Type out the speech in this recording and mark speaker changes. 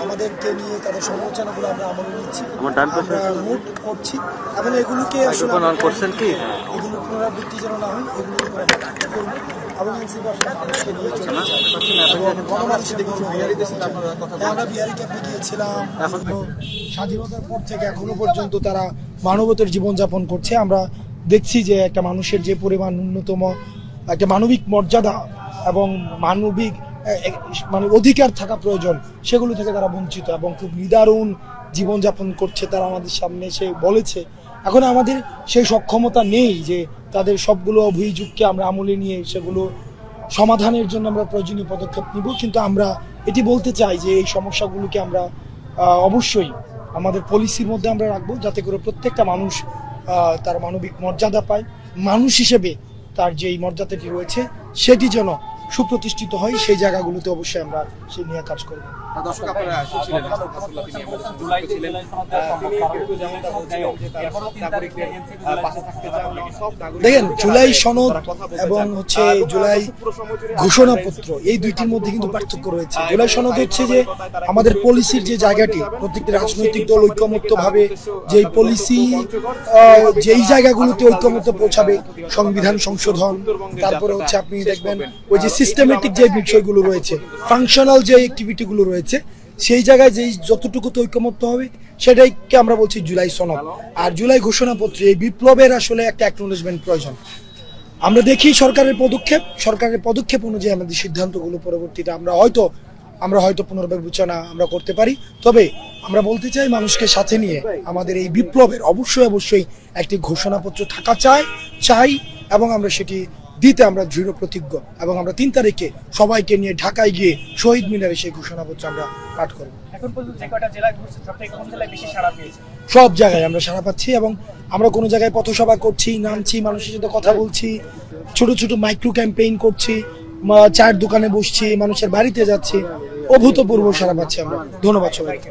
Speaker 1: আমাদেরকে নিয়ে তাদের সমালোচনাগুলো আমরা আমলে নিচ্ছি, আমরা নোট করছি এবং এগুলোকে
Speaker 2: করছেন কি
Speaker 1: এগুলো পুনরাবৃত্তি যেন না হয় এগুলোর উপর আমরা কাজ করবো এবং মানুষকে নিয়ে আমরা বিহারি ক্যাম্পে গিয়েছিলাম। স্বাধীনতার পর থেকে এখনো পর্যন্ত তারা মানবতার জীবনযাপন করছে। আমরা দেখছি যে একটা মানুষের যে পরিমাণ ন্যূনতম একটা মানবিক মর্যাদা এবং মানবিক মানে অধিকার থাকা প্রয়োজন সেগুলো থেকে তারা বঞ্চিত এবং খুব নিদারুণ জীবনযাপন করছে। তারা আমাদের সামনে এসে বলেছে এখন আমাদের সেই সক্ষমতা নেই যে তাদের সবগুলো অভিযোগকে আমরা আমলে নিয়ে সেগুলো সমাধানের জন্য আমরা প্রয়োজনীয় পদক্ষেপ নিব, কিন্তু আমরা এটি বলতে চাই যে এই সমস্যাগুলোকে আমরা অবশ্যই আমাদের পলিসির মধ্যে আমরা রাখবো যাতে করে প্রত্যেকটা মানুষ তার মানবিক মর্যাদা পায়, মানুষ হিসেবে তার যেই মর্যাদাটি রয়েছে সেটি যেন সুপ্রতিষ্ঠিত হয়। সেই জায়গাগুলোতে অবশ্যই আমরা সেই নিয়ে কাজ করব। দেখেন জুলাই সনদ এবং হচ্ছে জুলাই ঘোষণাপত্র এই দুইটির মধ্যে কিন্তু পার্থক্য রয়েছে। জুলাই সনদ হচ্ছে যে আমাদের পলিসির যে জায়গাটি প্রত্যেকটি রাজনৈতিক দল ঐক্যমত্য ভাবে যে পলিসি যেই জায়গাগুলোতে ঐক্যমত্য পৌঁছাবে, সংবিধান সংশোধন, তারপরে হচ্ছে আপনি দেখবেন ওই যে সিস্টেমেটিক যে বিষয়গুলো রয়েছে, ফাংশনাল যে অ্যাক্টিভিটিগুলো রয়েছে, সেই জায়গায় যেই যতটুকু ঐক্যমত্য হবে সেটাইকে আমরা বলছি জুলাই সনদ। আর জুলাই ঘোষণাপত্র এই বিপ্লবের আসলে একটা অ্যাকনোলেজমেন্ট প্রয়োজন। আমরা দেখি সরকারের পদক্ষেপ অনুযায়ী আমাদের সিদ্ধান্তগুলো পরবর্তীতে আমরা হয়তো পুনর্বিবেচনা আমরা করতে পারি। তবে আমরা বলতে চাই মানুষকে সাথে নিয়ে আমাদের এই বিপ্লবের অবশ্যই একটি ঘোষণাপত্র থাকা চাই এবং আমরা সেটি দিতে আমরা দৃঢ় প্রতিজ্ঞ এবং আমরা 3 তারিখে সবাইকে নিয়ে ঢাকায় গিয়ে শহীদ মিনারে সেই ঘোষণাপত্র আমরা পাঠ করব। সব জায়গায় আমরা সাড়া পাচ্ছি এবং আমরা কোনো জায়গায় পথসভা করছি, নামছি, মানুষের সাথে কথা বলছি, ছোট ছোট মাইক্রো ক্যাম্পেইন করছি, চায়ের দোকানে বসছি, মানুষের বাড়িতে যাচ্ছি, অভূতপূর্ব সাড়া পাচ্ছি আমরা। ধন্যবাদ সবাইকে।